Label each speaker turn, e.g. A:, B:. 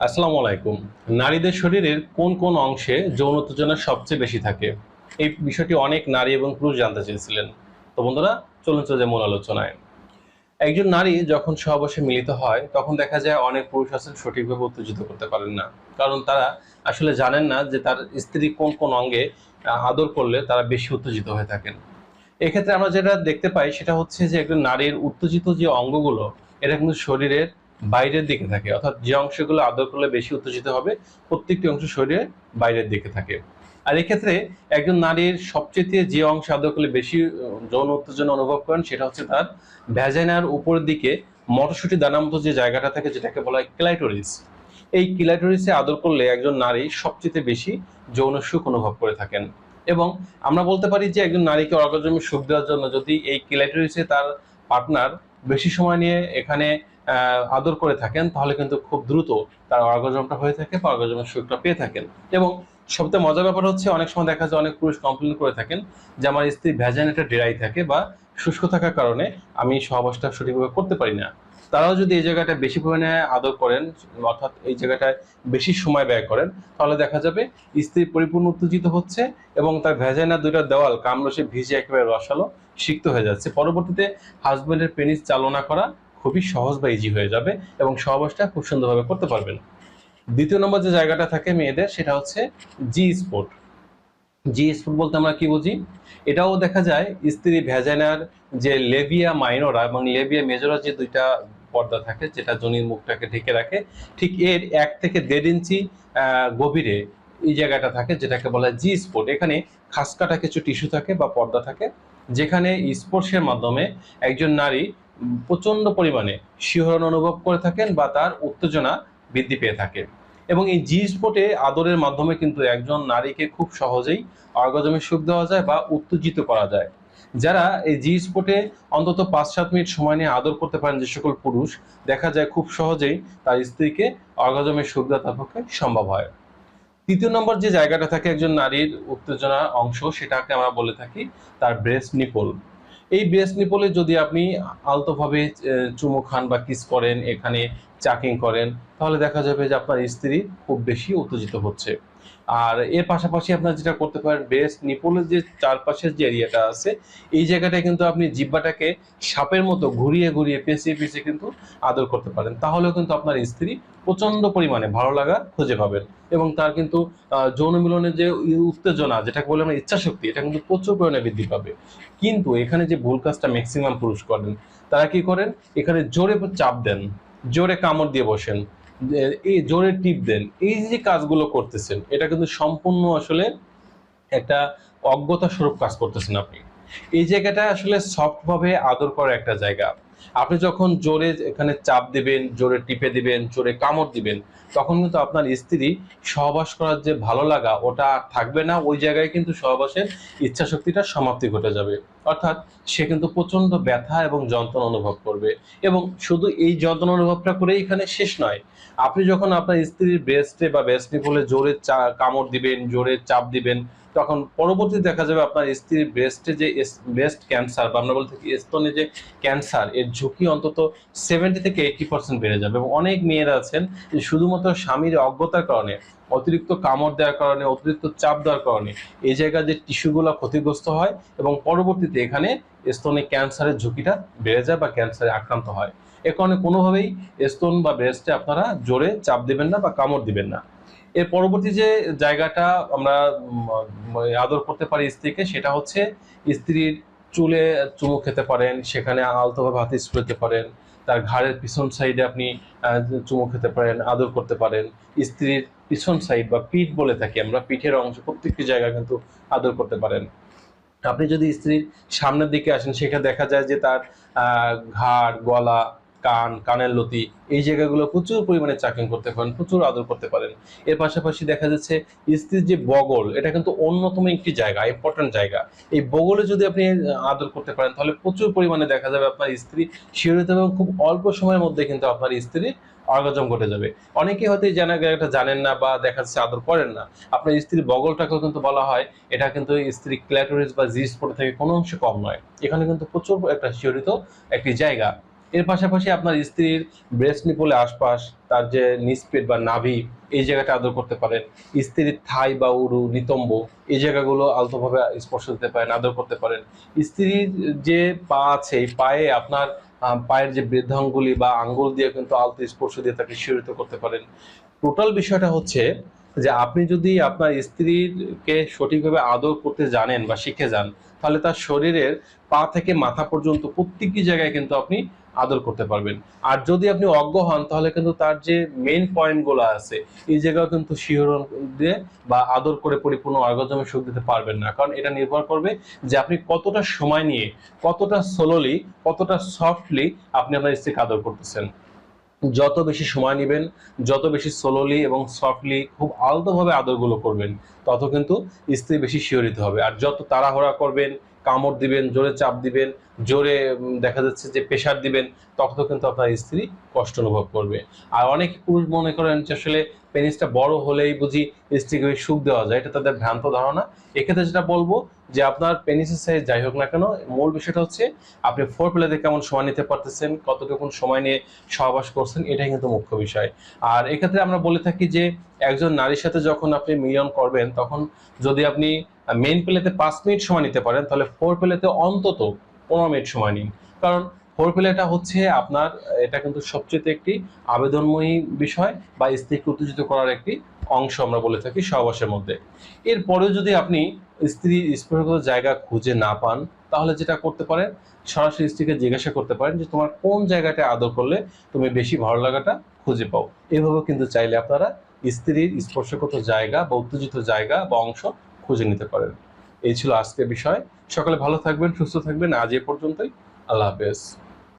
A: আসসালামু আলাইকুম। নারীদের শরীরের কোন কোন অংশে যৌন উত্তেজনা সবচেয়ে বেশি থাকে? এই বিষয়টি অনেক নারী এবং পুরুষ জানতে চেয়েছিলেন। তো বন্ধুরা, চলুন চলে যাই মূল আলোচনায়। একজন নারী যখন সহবাসে মিলিত হয় তখন দেখা যায় অনেক পুরুষ আছেন সঠিকভাবে উত্তেজিত করতে পারেন না। কারণ তারা আসলে জানেন না যে তার স্ত্রী কোন কোন অঙ্গে আদর করলে তারা বেশি উত্তেজিত হয়ে থাকেন। এক্ষেত্রে আমরা যেটা দেখতে পাই সেটা হচ্ছে যে একজন নারীর উত্তেজিত যে অঙ্গগুলো এটা কিন্তু শরীরের বাইরের দিকে থাকে, অর্থাৎ যে অংশগুলো আদর করলে বেশি উত্তেজিত হবে প্রত্যেকটি অংশ শরীরের বাইরের দিকে থাকে। আর এক্ষেত্রে একজন নারীর সবচেয়ে যে অংশ আদর করলে বেশি যৌন উত্তেজনা অনুভব করেন সেটা হচ্ছে তার ভ্যাজাইনার উপরের দিকে মটরশুঁটি দানার মতো যে জায়গাটা থাকে যেটাকে বলা হয় ক্লাইটোরিস। এই ক্লাইটোরিসে আদর করলে একজন নারী সবচেয়ে বেশি যৌন সুখ অনুভব করে থাকেন। এবং আমরা বলতে পারি যে একজন নারীকে অর্গাজমে সুখ দেওয়ার জন্য যদি এই ক্লাইটোরিসে তার পার্টনার বেশি সময় নিয়ে এখানে আদর করে থাকেন তাহলে কিন্তু খুব দ্রুত তার অর্গাজমটা হয়ে থাকে বা অর্গাজমের সুখটা পেয়ে থাকেন। এবং সবচেয়ে মজার ব্যাপার হচ্ছে অনেক সময় দেখা যায় অনেক পুরুষ কমপ্লেন করে থাকেন যে আমার স্ত্রী ভ্যাজাইনাটা ড্রাই থাকে বা শুষ্ক থাকার কারণে আমি সহবাসটা সঠিকভাবে করতে পারি না। তারাও যদি এই জায়গাটা বেশি পরিমাণে আদর করেন, অর্থাৎ এই জায়গাটায় বেশি সময় ব্যয় করেন, তাহলে দেখা যাবে স্ত্রী পরিপূর্ণ উত্তেজিত হচ্ছে এবং তার ভ্যাজাইনার দুইটা দেওয়াল কামড়ে ভিজে একেবারে রসালো সিক্ত হয়ে যাচ্ছে। পরবর্তীতে হাজবেন্ডের পেনিস চালনা করা খুবই সহজ বা ইজি হয়ে যাবে এবং সহবাসটা খুব সুন্দরভাবে করতে পারবেন। দ্বিতীয় নম্বর যে জায়গাটা থাকে মেয়েদের সেটা হচ্ছে জি স্পট। জি স্পট বলতে আমরা কি বুঝি? এটাও দেখা যায় স্ত্রী ভ্যাজাইনার যে লেভিয়া মাইনরা এবং লেভিয়া মেজরা যে দুইটা পর্দা থাকে যেটা যোনির মুখটাকে ঢেকে রাখে, ঠিক এর 1 থেকে 1.5 ইঞ্চি গভীরে এই জায়গাটা থাকে যেটাকে বলা হয় জি স্পট। এখানে খাসকাটা কিছু টিস্যু থাকে বা পর্দা থাকে যেখানে স্পর্শের মাধ্যমে একজন নারী প্রচন্ড পরিমাণে শিহরণ অনুভব করে থাকেন বা তার উত্তেজনা বৃদ্ধি পেয়ে থাকে। এবং এই জি স্পটে আদরের মাধ্যমে কিন্তু একজন নারীকে খুব সহজেই অর্গাজমে সুখ দেওয়া যায় বা উত্তেজিত করা যায়। যারা এই জি স্পটে অন্তত 5-7 মিনিট সময় নিয়ে আদর করতে পারেন যে সকল পুরুষ, দেখা যায় খুব সহজেই তার স্ত্রীকে অর্গাজমে সুখ দেওয়া তার পক্ষে সম্ভব হয়। তৃতীয় নম্বর যে জায়গাটা থাকে একজন নারীর উত্তেজনার অংশ সেটাকে আমরা বলে থাকি তার ব্রেস্ট নিপল। এই ব্রেস্ট নিপলে যদি আপনি আলতোভাবে চুমু খান বা কিস করেন, এখানে চাকিং করেন, তাহলে দেখা যাবে যে আপনার স্ত্রী খুব বেশি উত্তেজিত হচ্ছে। আর এর পাশাপাশি আপনার যেটা করতে পারেন, ব্রেস্ট নিপলের যে চারপাশের যে এরিয়াটা আছে এই জায়গাটায় কিন্তু আপনি জিহ্বাটাকে সাপের মতো ঘুরিয়ে ঘুরিয়ে পেঁচিয়ে পেঁচিয়ে কিন্তু আদর করতে পারেন। তাহলেও কিন্তু আপনার স্ত্রী প্রচন্ড পরিমাণে ভালো লাগা খুঁজে পাবেন এবং তার কিন্তু যৌন মিলনের যে উত্তেজনা যেটাকে বলে আমরা ইচ্ছা শক্তি, এটা কিন্তু প্রচুর পরিমাণে বৃদ্ধি পাবে। কিন্তু এখানে যে ভুল কাজটা ম্যাক্সিমাম পুরুষ করেন, তারা কি করেন, এখানে জোরে চাপ দেন, জোরে কামড় দিয়ে বসেন, এই জোরে টিপ দেন। এই যে কাজগুলো করতেছেন এটা কিন্তু সম্পূর্ণ আসলে একটা অজ্ঞতা স্বরূপ কাজ করতেছেন আপনি। এই জায়গাটা আসলে সফট ভাবে আদর করার একটা জায়গা। আপনি যখন জোরে এখানে চাপ দিবেন, জোরে টিপে দিবেন, জোরে কামড় দিবেন, তখন কিন্তু আপনার স্ত্রী সহবাস করার যে ভালো লাগা ওটা আর থাকবে না। ওই জায়গায় কিন্তু সহবাসের ইচ্ছা শক্তিটা সমাপ্তি ঘটে যাবে। অর্থাৎ সে কিন্তু প্রচন্ড ব্যথা এবং যন্ত্রণা অনুভব করবে। এবং শুধু এই যন্ত্রণা অনুভবটা করেই এখানে শেষ নয়। আপনি যখন আপনার স্ত্রীর ব্রেস্টে বা ব্রেস্ট নিপলে জোরে কামড় দিবেন, জোরে চাপ দিবেন, তখন পরবর্তীতে দেখা যাবে আপনার স্ত্রীর ব্রেস্টে যে ব্রেস্ট ক্যান্সার বা আমরা বলে থাকি স্তনে যে ক্যান্সার, এর ঝুঁকি অন্তত 70 থেকে 80% বেড়ে যাবে। এবং অনেক মেয়েরা আছেন যে শুধুমাত্র স্বামীর অজ্ঞতার কারণে, অতিরিক্ত কামড় দেওয়ার কারণে, অতিরিক্ত চাপ দেওয়ার কারণে এই জায়গায় যে টিস্যুগুলো ক্ষতিগ্রস্ত হয় এবং পরবর্তীতে এখানে স্তনে ক্যান্সারের ঝুঁকিটা বেড়ে যায় বা ক্যান্সারে আক্রান্ত হয়। এ কারণে কোনোভাবেই স্তন বা ব্রেস্টে আপনারা জোরে চাপ দিবেন না বা কামড় দিবেন না। এর পরবর্তী যে জায়গাটা আমরা আদর করতে পারি স্ত্রীকে সেটা হচ্ছে স্ত্রীর চুলে চুমু খেতে পারেন, সেখানে আলতোভাবে হাতে স্প্রে পারেন, তার ঘাড়ের পিছন সাইডে আপনি চুমু খেতে পারেন, আদর করতে পারেন। স্ত্রীর পিছন সাইড বা পিঠ বলে থাকি আমরা, পিঠের অংশ প্রত্যেকটি জায়গায় কিন্তু আদর করতে পারেন। আপনি যদি স্ত্রীর সামনের দিকে আসেন সেখানে দেখা যায় যে তার ঘাড়, গলা, কান, কানের লতি এই জায়গাগুলো প্রচুর পরিমাণে চাকিং করতে পারেন, প্রচুর আদর করতে পারেন। এর পাশাপাশি দেখা যাচ্ছে স্ত্রীর যে বগল, এটা কিন্তু অন্যতম একটি জায়গা, ইম্পর্টেন্ট জায়গা। এই বগলে যদি আপনি আদর করতে পারেন তাহলে প্রচুর পরিমাণে দেখা যাবে আপনার স্ত্রী শিহরিত এবং খুব অল্প সময়ের মধ্যে কিন্তু আপনার স্ত্রী অর্গাজম ঘটে যাবে। অনেকে হয়তো এই জায়গাটা জানেন না বা দেখা যাচ্ছে আদর করেন না। আপনার স্ত্রীর বগলটাকেও কিন্তু বলা হয় এটা কিন্তু স্ত্রী ক্ল্যাটোরিস বা জি স্পট থেকে কোনো অংশে কম নয়। এখানে কিন্তু প্রচুর একটা শিহরিত একটি জায়গা। এর পাশাপাশি আপনার স্ত্রীর ব্রেস্ট নিপলের আশপাশ, তার যে নিচপেট বা নাভি, এই জায়গাটা আদর করতে পারেন। স্ত্রীর থাই বা উরু, নিতম্ব, এই জায়গাগুলো আলতোভাবে স্পর্শ দিতে পারেন, আদর করতে পারেন। স্ত্রীর যে পা আছে, এই পায়ে আপনার পায়ের যে বৃদ্ধাঙ্গুলি বা আঙ্গুল দিয়ে কিন্তু আলতো স্পর্শ দিয়ে তাকে শিহরিত করতে পারেন। টোটাল বিষয়টা হচ্ছে যে আপনি যদি আপনার স্ত্রীকে সঠিকভাবে আদর করতে জানেন বা শিখে যান, তাহলে তার শরীরের পা থেকে মাথা পর্যন্ত প্রত্যেকটি জায়গায় কিন্তু আপনি আদর করতে পারবেন। আর যদি আপনি অজ্ঞ হন, তাহলে কিন্তু তার যে মেইন পয়েন্টগুলো আছে, এই জায়গাও কিন্তু শিহরণ দিয়ে বা আদর করে পরিপূর্ণ অর্গাজমে সুখ দিতে পারবেন না। কারণ এটা নির্ভর করবে যে আপনি কতটা সময় নিয়ে, কতটা স্লোলি, কতটা সফটলি আপনি আপনার স্ত্রীকে আদর করতেছেন। যত বেশি সময় নেবেন, যত বেশি স্লোলি এবং সফটলি খুব আলতোভাবে আদরগুলো করবেন, তত কিন্তু স্ত্রী বেশি শিহরিত হবে। আর যত তাড়াহুড়া করবেন, কামড় দিবেন, জোরে চাপ দিবেন, জোরে দেখা যাচ্ছে যে প্রেশার দিবেন, তখন কিন্তু আপনার স্ত্রী কষ্ট অনুভব করবে। আর অনেক পুরুষ মনে করেন যে আসলে পেনিসটা বড় হলেই বুঝি স্ত্রীকে সুখ দেওয়া যায়, এটা তাদের ভ্রান্ত ধারণা। এক্ষেত্রে যেটা বলবো যে আপনার পেনিসের সাইজ যাই হোক না কেন, মূল বিষয়টা হচ্ছে আপনি ফোর প্লেতে কেমন সময় নিতে পারতেছেন, কতটুকু সময় নিয়ে সহবাস করছেন, এটাই কিন্তু মুখ্য বিষয়। আর এক্ষেত্রে আমরা বলে থাকি যে একজন নারীর সাথে যখন আপনি মিলন করবেন, তখন যদি আপনি মেইন প্লেতে 5 মিনিট সময় নিতে পারেন, তাহলে ফোর প্লেতে অন্তত 15 মিনিট সময় নিন। কারণ ফোর প্লেটা হচ্ছে আপনার, এটা কিন্তু সবচেয়ে একটি আবেদনময়ী বিষয় বা স্ত্রীকে উত্তেজিত করার একটি অংশ আমরা বলে থাকি সহবাসের মধ্যে। এরপরেও যদি আপনি স্ত্রীর স্পর্শগত জায়গা খুঁজে না পান, তাহলে যেটা করতে পারেন, সরাসরি স্ত্রীকে জিজ্ঞাসা করতে পারেন যে তোমার কোন জায়গাটা আদর করলে তুমি বেশি ভালো লাগাটা খুঁজে পাও। এভাবেও কিন্তু চাইলে আপনারা স্ত্রীর স্পর্শগত জায়গা বা উত্তেজিত জায়গা বা অংশ খুঁজে নিতে পারেন। এই ছিল আজকের বিষয়। সকলে ভালো থাকবেন, সুস্থ থাকবেন। আজ এ পর্যন্তই। আল্লাহ হাফেজ।